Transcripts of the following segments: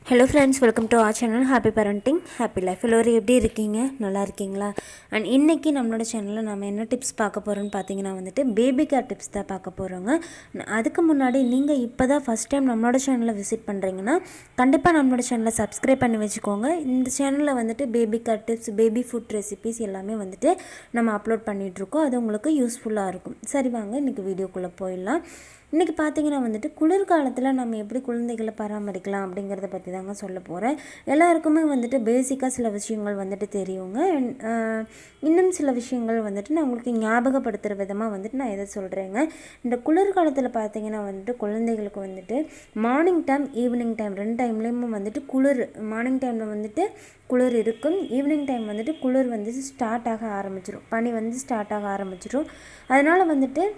Hello friends, welcome to R channel. Happy parenting happy life. எல்லோரும் எப்படி இருக்கீங்க? நல்லா இருக்கீங்களா? அண்ட் இன்றைக்கி நம்மளோட சேனலில் நம்ம என்ன டிப்ஸ் பார்க்க போகிறோம்னு பார்த்தீங்கன்னா பேபி கேர் டிப்ஸ் தான் பார்க்க போகிறோங்க. அதுக்கு முன்னாடி நீங்கள் இப்போ தான் ஃபஸ்ட் டைம் நம்மளோட சேனலை விசிட் பண்ணுறீங்கன்னா கண்டிப்பாக நம்மளோட சேனலை சப்ஸ்கிரைப் பண்ணி வச்சுக்கோங்க. இந்த சேனலில் baby care tips, baby food recipes எல்லாமே நம்ம அப்லோட் பண்ணிகிட்ருக்கோம். அது உங்களுக்கு யூஸ்ஃபுல்லாக இருக்கும். சரி, வாங்க இன்றைக்கி வீடியோக்குள்ளே போயிடலாம். இன்றைக்கி பார்த்தீங்கன்னா குளிர்காலத்தில் நம்ம எப்படி குழந்தைகளை பராமரிக்கலாம் அப்படிங்கிறத பற்றி தாங்க சொல்ல போகிறேன். எல்லாருக்குமே பேசிக்காக சில விஷயங்கள் தெரியுங்க. இன்னும் சில விஷயங்கள் நான் உங்களுக்கு ஞாபகப்படுத்துகிற விதமாக நான் எதை சொல்கிறேங்க. இந்த குளிர்காலத்தில் பார்த்தீங்கன்னா குழந்தைகளுக்கு மார்னிங் டைம், ஈவினிங் டைம் ரெண்டு டைம்லேயும் குளிர். மார்னிங் டைமில் குளிர் இருக்கும், ஈவினிங் டைம் குளிர் ஸ்டார்ட் ஆக ஆரம்பிச்சிடும், பனி ஸ்டார்ட் ஆக ஆரம்பிச்சிடும். அதனால்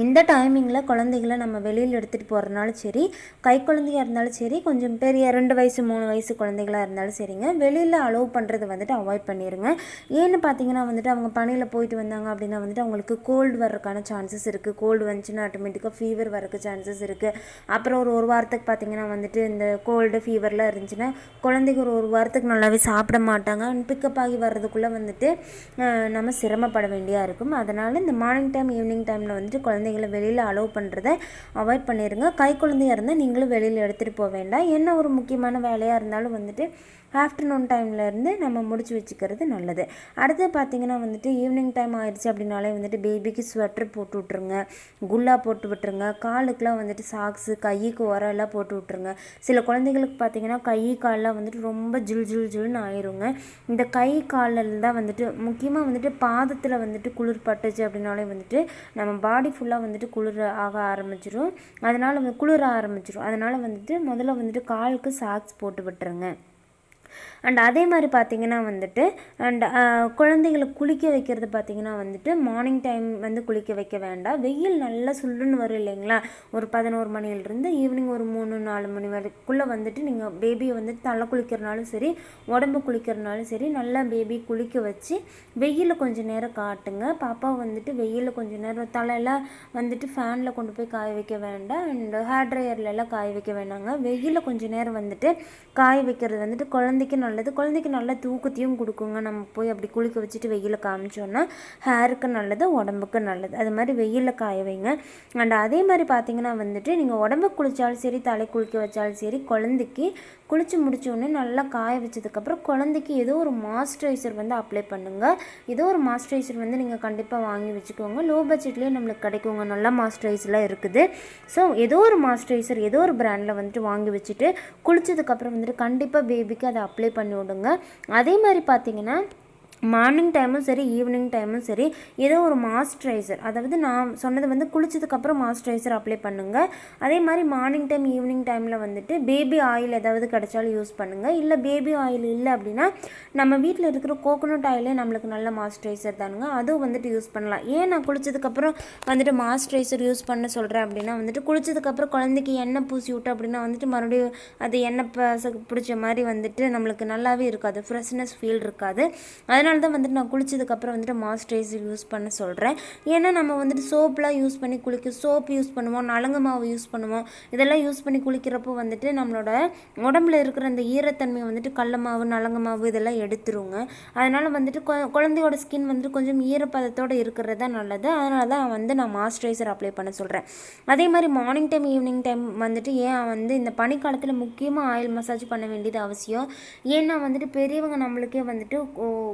இந்த டைமிங்கில் குழந்தைகளை நம்ம வெளியில் எடுத்துகிட்டு போகிறதுனாலும் சரி, கை குழந்தையாக இருந்தாலும் சரி, கொஞ்சம் பெரிய 2 வயசு 3 வயசு குழந்தைகளாக இருந்தாலும் சரிங்க, வெளியில் அலோவ் பண்ணுறது அவாய்ட் பண்ணிடுங்க. ஏன்னு பார்த்தீங்கன்னா அவங்க பனியில் போயிட்டு வந்தாங்க அப்படின்னா அவங்களுக்கு கோல்டு வர்றதுக்கான சான்சஸ் இருக்குது. கோல்டு வந்துச்சுன்னா ஆட்டோமேட்டிக்காக ஃபீவர் வரக்கு சான்சஸ் இருக்குது. அப்புறம் ஒரு வாரத்துக்கு பார்த்தீங்கன்னா இந்த கோல்டு ஃபீவர்லாம் இருந்துச்சுன்னா குழந்தைக்கு ஒரு வாரத்துக்கு நல்லாவே சாப்பிட மாட்டாங்க. பிக்கப் ஆகி வர்றதுக்குள்ளே நம்ம சிரமப்பட வேண்டியாக இருக்கும். அதனால் இந்த மார்னிங் டைம், ஈவினிங் டைமில் குழந்தைகளை வெளியில் அலோவ் பண்ணுறதை அவாய்ட் பண்ணிடுங்க. கை குழந்தையாக இருந்தால் நீங்களும் வெளியில் எடுத்துகிட்டு போக வேண்டாம். என்ன ஒரு முக்கியமான வேலையாக இருந்தாலும் ஆஃப்டர்நூன் டைம்லேருந்து நம்ம முடிச்சு வச்சுக்கிறது நல்லது. அடுத்து பார்த்திங்கன்னா ஈவினிங் டைம் ஆயிடுச்சு அப்படின்னாலே பேபிக்கு ஸ்வெட்டர் போட்டு விட்ருங்க, குல்லா போட்டு விட்டுருங்க. காலுக்கெலாம் சாக்ஸு, கைக்கு உரெல்லாம் போட்டு விட்ருங்க. சில குழந்தைகளுக்கு பார்த்திங்கன்னா கை காலெலாம் ரொம்ப ஜில்னு ஆயிருங்க. இந்த கை காலில் தான் முக்கியமாக பாதத்தில் குளிர் பட்டுச்சு அப்படின்னாலே நம்ம பாடி ஃபுல்லாக குளிர் ஆக ஆரம்பிச்சிடும். அதனால் குளிர ஆரம்பிச்சிடும். அதனால் முதல்ல காலுக்கு சாக்ஸ் போட்டு விட்டுருங்க. அண்ட் அதே மாதிரி பார்த்திங்கன்னா அண்ட் குழந்தைகளை குளிக்க வைக்கிறது பார்த்திங்கன்னா மார்னிங் டைம் குளிக்க வைக்க வேண்டாம். வெயில் நல்லா சுள்ளுன்னு வரும் இல்லைங்களா? ஒரு 11 மணியிலிருந்து ஈவினிங் ஒரு 3-4 மணி வரைக்குள்ளே நீங்கள் பேபியை தலை குளிக்கிறனாலும் சரி, உடம்பு குளிக்கிறனாலும் சரி, நல்லா பேபி குளிக்க வச்சு வெயிலில் கொஞ்சம் நேரம் காட்டுங்க. பாப்பா வெயிலில் கொஞ்சம் நேரம் தலையெல்லாம் ஃபேனில் கொண்டு போய் காய வைக்க வேண்டாம். அண்ட் ஹேர் ட்ரையர்லாம் காய வைக்க வேண்டாங்க. வெயிலில் கொஞ்சம் நேரம் காய வைக்கிறது குழந்தைக்கு நல்லது. குழந்தைக்கு நல்ல தூக்கத்தையும் கொடுக்குங்க. நம்ம போய் அப்படி குளிக்க வச்சுட்டு வெயிலில் காமிச்சோன்னா ஹேருக்கு நல்லது, உடம்புக்கு நல்லது. அது மாதிரி வெயிலில் காய வைங்க. அண்ட் அதே மாதிரி பார்த்தீங்கன்னா நீங்கள் உடம்புக்கு குளித்தாலும் சரி, தலை குளிக்க வச்சாலும் சரி, குழந்தைக்கு குளித்து முடித்தோடனே நல்லா காய வச்சதுக்கப்புறம் குழந்தைக்கு ஏதோ ஒரு மாய்ஸ்சரைசர் அப்ளை பண்ணுங்கள். ஏதோ ஒரு மாய்ஸ்சரைசர் நீங்கள் கண்டிப்பாக வாங்கி வச்சுக்கோங்க. லோ பட்ஜெட்லேயே நம்மளுக்கு கிடைக்குங்க, நல்லா மாய்ஸ்சரைசர்லாம் இருக்குது. ஸோ ஏதோ ஒரு மாய்ஸ்சரைசர் ஏதோ ஒரு பிராண்டில் வாங்கி வச்சுட்டு குளித்ததுக்கப்புறம் கண்டிப்பாக பேபிக்கு அதை அப்ளை பண்ணி விடுங்க. அதே மாதிரி பார்த்தீங்கன்னா மார்னிங் டைமும் சரி, ஈவினிங் டைமும் சரி, ஏதோ ஒரு மாய்ஸ்சரைசர், அதாவது நான் சொன்னது குளிச்சதுக்கப்புறம் மாய்ஸ்சரைசர் அப்ளை பண்ணுங்கள். அதே மாதிரி மார்னிங் டைம், ஈவினிங் டைமில் பேபி ஆயில் ஏதாவது கிடைச்சாலும் யூஸ் பண்ணுங்கள். இல்லை பேபி ஆயில் இல்லை அப்படின்னா நம்ம வீட்டில் இருக்கிற கோகோனட் ஆயிலே நம்மளுக்கு நல்ல மாய்ஸ்சரைசர் தானுங்க, அதுவும் யூஸ் பண்ணலாம். ஏன் நான் குளிச்சதுக்கப்புறம் மாய்ஸ்சரைசர் யூஸ் பண்ண சொல்கிறேன் அப்படின்னா குளிச்சதுக்கப்புறம் குழந்தைக்கு எண்ணெய் பூசி விட்டு அப்படின்னா மறுபடியும் அது எண்ணெய் பிடிச்ச மாதிரி நம்மளுக்கு நல்லாவே இருக்காது, ஃப்ரெஷ்னஸ் ஃபீல் இருக்காது. அதனால தான் நான் குளிச்சதுக்கப்புறம் மாய்ஸ்சரைசர் யூஸ் பண்ண சொல்கிறேன். ஏன்னா நம்ம சோப்லாம் யூஸ் பண்ணி சோப் யூஸ் பண்ணுவோம், நலங்கு மாவு யூஸ் பண்ணுவோம். இதெல்லாம் யூஸ் பண்ணி குளிக்கிறப்போ நம்மளோட உடம்புல இருக்கிற அந்த ஈரத்தன்மை கடல மாவு, நலங்கு மாவு இதெல்லாம் எடுத்துருங்க. அதனால் குழந்தையோட ஸ்கின் கொஞ்சம் ஈரப்பதத்தோடு இருக்கிறது தான் நல்லது. அதனால தான் நான் மாய்ஸ்சரைசர் அப்ளை பண்ண சொல்கிறேன். அதே மாதிரி மார்னிங் டைம், ஈவினிங் டைம் ஏன் இந்த பனிக்காலத்தில் முக்கியமாக ஆயில் மசாஜ் பண்ண வேண்டியது அவசியம். ஏன்னா பெரியவங்க நம்மளுக்கே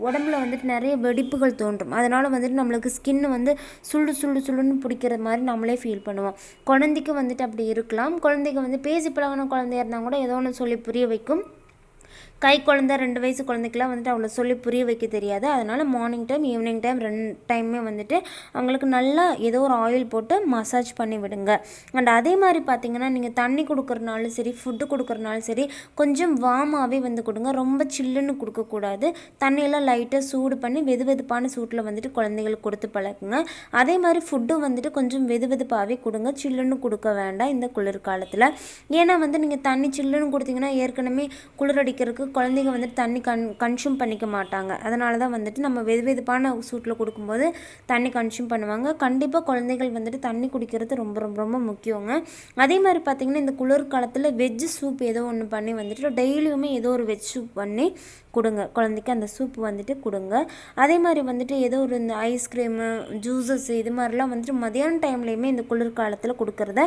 உடம்புல நிறைய வெடிப்புகள் தோன்றும். அதனால் நம்மளுக்கு ஸ்கின்னு சுள்ளுன்னு பிடிக்கிற மாதிரி நம்மளே ஃபீல் பண்ணுவோம். குழந்தைக்கு அப்படி இருக்கலாம். குழந்தைக்கு பேசி பழகின குழந்தையா இருந்தால் கூட ஏதோ ஒன்று சொல்லி புரிய வைக்கும். கை குழந்தை 2 வயசு குழந்தைக்கெலாம் அவ்வளோ சொல்லி புரிய வைக்க தெரியாது. அதனால் மார்னிங் டைம், ஈவினிங் டைம் 2 டைமே அவங்களுக்கு நல்லா ஏதோ ஒரு ஆயில் போட்டு மசாஜ் பண்ணி விடுங்க. அண்ட் அதே மாதிரி பார்த்திங்கன்னா நீங்கள் தண்ணி கொடுக்குறனாலும் சரி, ஃபுட்டு கொடுக்குறனாலும் சரி, கொஞ்சம் வார்மாகவே கொடுங்க. ரொம்ப சில்லுன்னு கொடுக்கக்கூடாது. தண்ணியெல்லாம் லைட்டாக சூடு பண்ணி வெதுவெதுப்பான சூட்டில் குழந்தைங்களுக்கு கொடுத்து பழக்குங்க. அதே மாதிரி ஃபுட்டும் கொஞ்சம் வெதுவெதுப்பாகவே கொடுங்க, சில்லுன்னு கொடுக்க வேண்டாம் இந்த குளிர்காலத்தில். ஏன்னா நீங்கள் தண்ணி சில்லுன்னு கொடுத்தீங்கன்னா ஏற்கனவே குளிர் அடிக்கிறதுக்கு குழந்தைங்க வந்துட்டு தண்ணி கன்சியூம் பண்ணிக்க மாட்டாங்க. அதனால தான் வந்துட்டு நம்ம வெதுவெதுப்பான சூட்டில் கொடுக்கும்போது தண்ணி கன்சியூம் பண்ணுவாங்க. கண்டிப்பாக குழந்தைகள் வந்துட்டு தண்ணி குடிக்கிறது ரொம்ப ரொம்ப ரொம்ப முக்கியங்க. அதே மாதிரி பார்த்திங்கன்னா இந்த குளிர்காலத்தில் வெஜ்ஜு சூப் ஏதோ ஒன்று பண்ணி வந்துட்டு டெய்லியுமே ஏதோ ஒரு வெஜ் சூப் பண்ணி கொடுங்க குழந்தைக்கு. அந்த சூப் வந்துட்டு கொடுங்க. அதே மாதிரி வந்துட்டு ஏதோ ஒரு இந்த ஐஸ்கிரீமு ஜூஸஸ் இது மாதிரிலாம் வந்துட்டு மதியான டைம்லேயுமே இந்த குளிர்காலத்தில் கொடுக்குறத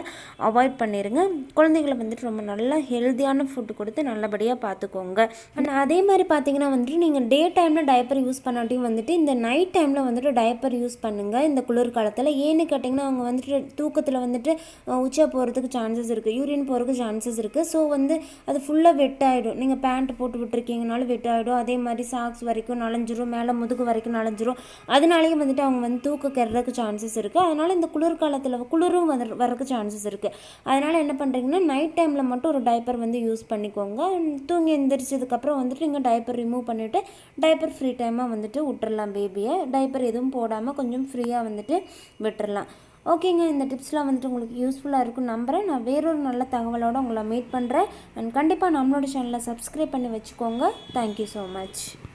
அவாய்ட் பண்ணிடுங்க. குழந்தைங்களை வந்துட்டு ரொம்ப நல்லா ஹெல்த்தியான ஃபுட்டு கொடுத்து நல்லபடியாக பார்த்துக்கோங்க. அண்ட் அதே மாதிரி பார்த்தீங்கன்னா வந்துட்டு நீங்கள் டே டைமில் டைப்பர் யூஸ் பண்ணாட்டியும் வந்துட்டு இந்த நைட் டைமில் வந்துட்டு டைப்பர் யூஸ் பண்ணுங்கள் இந்த குளிர்காலத்தில். ஏன்னு கேட்டிங்கன்னா அவங்க வந்துட்டு தூக்கத்தில் வந்துட்டு உச்சா போகிறதுக்கு சான்சஸ் இருக்குது, யூரின் போகிறதுக்கு சான்சஸ் இருக்குது. ஸோ வந்து அது ஃபுல்லாக வெட் ஆகிடும். நீங்கள் பேண்ட் போட்டு விட்டுருக்கீங்கனாலும் வெட் ஆகிடும். அதே மாதிரி சாக்ஸ் வரைக்கும் நனைஞ்சிரும், மேலே முதுகு வரைக்கும் நனைஞ்சிரும். அதனாலேயே வந்துட்டு அவங்க வந்து தூக்க கெடுறதுக்கு சான்சஸ் இருக்குது. அதனால் இந்த குளிர்காலத்தில் குளிரும் வரக்கு சான்சஸ் இருக்குது. அதனால் என்ன பண்ணுறீங்கன்னா நைட் டைமில் மட்டும் ஒரு டைப்பர் வந்து யூஸ் பண்ணிக்கோங்க. தூங்கி எந்திரிச்சதுக்கப்புறம் வந்துட்டு நீங்கள் டைப்பர் ரிமூவ் பண்ணிவிட்டு டைப்பர் ஃப்ரீ டைமாக வந்துட்டு விட்டுறலாம் பேபியை. டைப்பர் எதுவும் போடாமல் கொஞ்சம் ஃப்ரீயாக வந்துட்டு விட்டுறலாம். ஓகேங்க, இந்த டிப்ஸ்லாம் வந்துட்டு உங்களுக்கு யூஸ்ஃபுல்லாக இருக்குன்னு நம்புகிறேன். நான் வேறொரு நல்ல தகவலோடு உங்களை மீட் பண்ணுறேன். அண்ட் கண்டிப்பாக நம்மளோட சேனலை சப்ஸ்கிரைப் பண்ணி வச்சுக்கோங்க. Thank you so much.